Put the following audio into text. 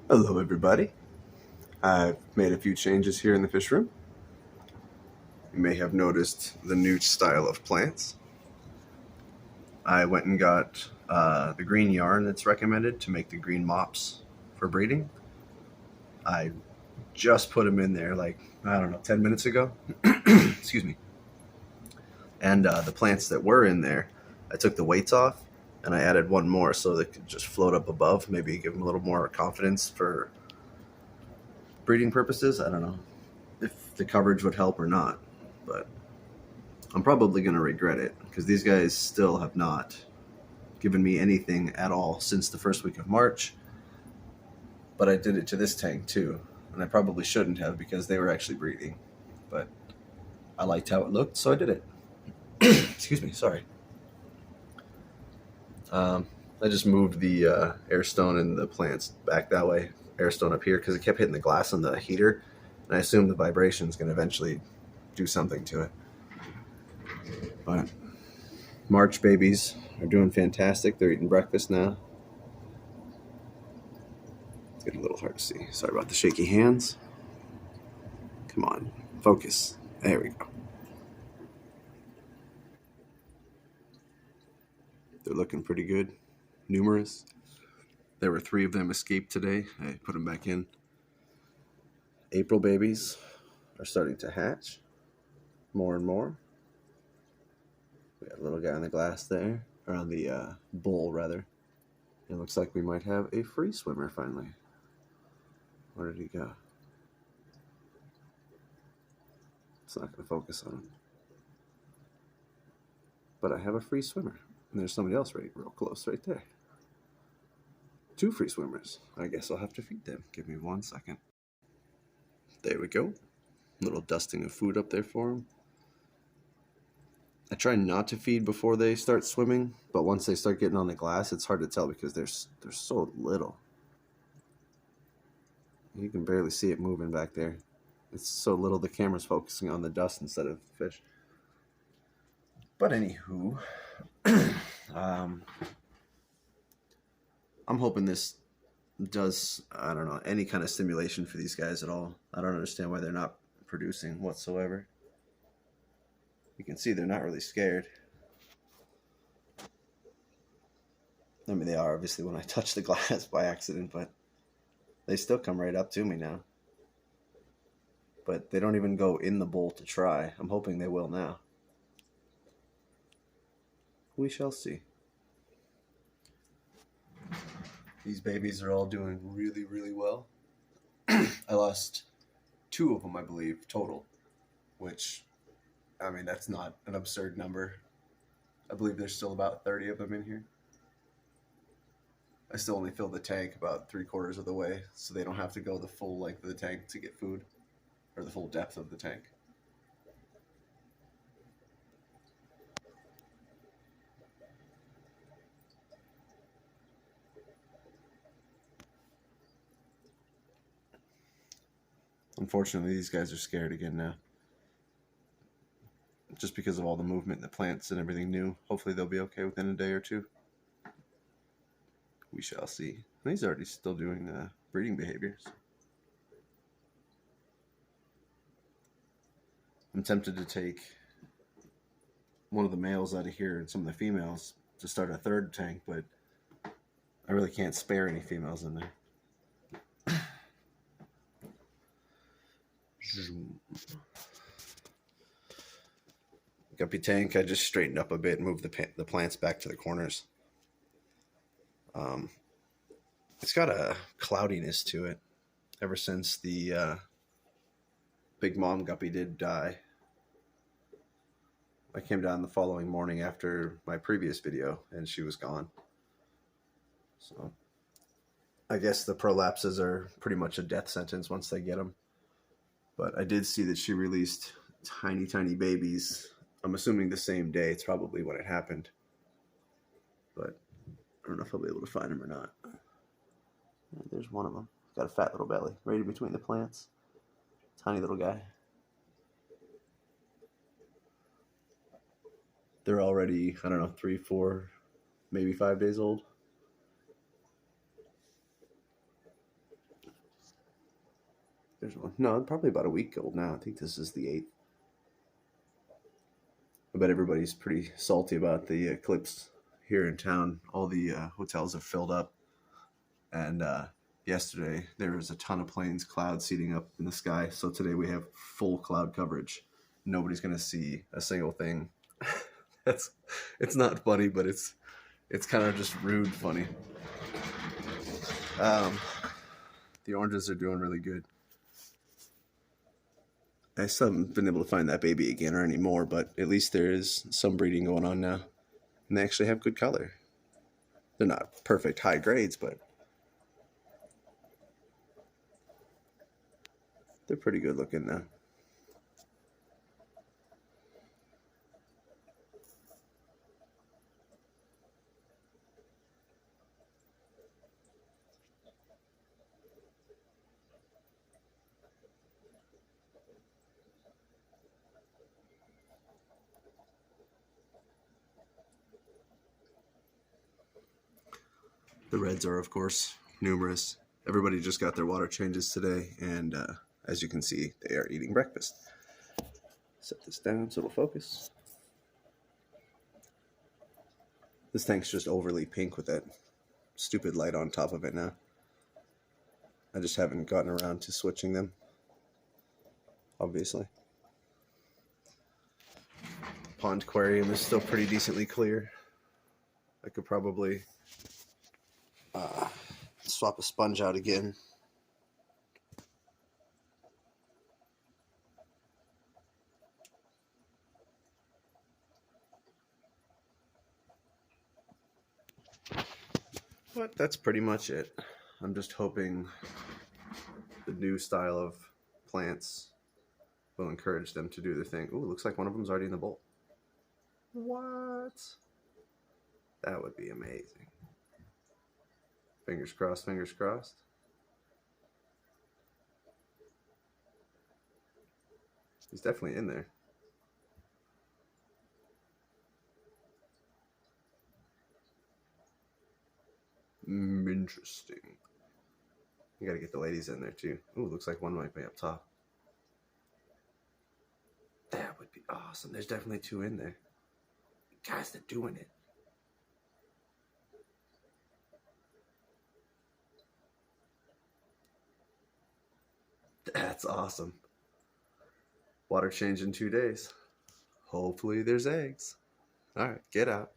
Hello, everybody. I've made a few changes here in the fish room. You may have noticed the new style of plants. I went and got the green yarn that's recommended to make the green mops for breeding. I just put them in there like, I don't know, 10 minutes ago. Excuse me. And the plants that were in there, I took the weights off and I added one more so they could just float up above, maybe give them a little more confidence for breeding purposes. I don't know if the coverage would help or not, but I'm probably going to regret it because these guys still have not given me anything at all since the first week of March. But I did it to this tank too, and I probably shouldn't have because they were actually breeding. But I liked how it looked, so I did it. Excuse me, sorry. I just moved the air stone and the plants back that way, air stone up here, because it kept hitting the glass on the heater, and I assume the vibration is going to eventually do something to it. But March babies are doing fantastic. They're eating breakfast now. It's getting a little hard to see. Sorry about the shaky hands. Come on, focus. There we go. They're looking pretty good. Numerous. There were 3 of them escaped today. I put them back in. April babies are starting to hatch more and more. We got a little guy on the glass there, or on the bowl rather. It looks like we might have a free swimmer finally. Where did he go? It's not going to focus on him. But I have a free swimmer. And there's somebody else right real close right there. 2 free swimmers. I guess I'll have to feed them. Give me 1 second. There we go. A little dusting of food up there for them. I try not to feed before they start swimming, but once they start getting on the glass, it's hard to tell because they're so little. You can barely see it moving back there. It's so little the camera's focusing on the dust instead of the fish. But anywho, I'm hoping this does, I don't know, any kind of stimulation for these guys at all. I don't understand why they're not producing whatsoever. You can see they're not really scared. I mean, they are obviously when I touch the glass by accident, but they still come right up to me now. But they don't even go in the bowl to try. I'm hoping they will now. We shall see. These babies are all doing really, really well. I lost 2 of them, I believe, total, which, I mean, that's not an absurd number. I believe there's still about 30 of them in here. I still only filled the tank about 3/4 of the way, so they don't have to go the full length of the tank to get food, or the full depth of the tank. Unfortunately, these guys are scared again now. Just because of all the movement, the plants and everything new. Hopefully they'll be okay within a day or 2. We shall see. And he's already still doing breeding behaviors. I'm tempted to take one of the males out of here and some of the females to start a 3rd tank, but I really can't spare any females in there. Guppy tank, I just straightened up a bit and moved the plants back to the corners. It's got a cloudiness to it ever since the big mom guppy did die. I came down the following morning after my previous video and she was gone. So I guess the prolapses are pretty much a death sentence once they get them. But I did see that she released tiny, tiny babies. I'm assuming the same day. It's probably when it happened. But I don't know if I'll be able to find them or not. There's one of them. Got a fat little belly right in between the plants. Tiny little guy. They're already, I don't know, 3, 4, maybe 5 days old. There's one. No, probably about a week old now. I think this is the 8th. I bet everybody's pretty salty about the eclipse here in town. All the hotels have filled up, and yesterday there was a ton of planes, clouds seating up in the sky. So today we have full cloud coverage. Nobody's gonna see a single thing. That's it's not funny, but it's kind of just rude funny. Um, the oranges are doing really good. I still haven't been able to find that baby again or anymore, but at least there is some breeding going on now. And they actually have good color. They're not perfect high grades, but they're pretty good looking now. The reds are, of course, numerous. Everybody just got their water changes today, and as you can see, they are eating breakfast. Set this down so it'll focus. This tank's just overly pink with that stupid light on top of it now. I just haven't gotten around to switching them, obviously. Pond aquarium is still pretty decently clear. I could probably swap a sponge out again. But that's pretty much it. I'm just hoping the new style of plants will encourage them to do their thing. Ooh, looks like one of them's already in the bowl. What? That would be amazing. Fingers crossed, fingers crossed. He's definitely in there. Interesting. You gotta get the ladies in there too. Ooh, looks like one might be up top. That would be awesome. There's definitely 2 in there. Guys, they're doing it. That's awesome. Water change in 2 days. Hopefully there's eggs. All right, get out.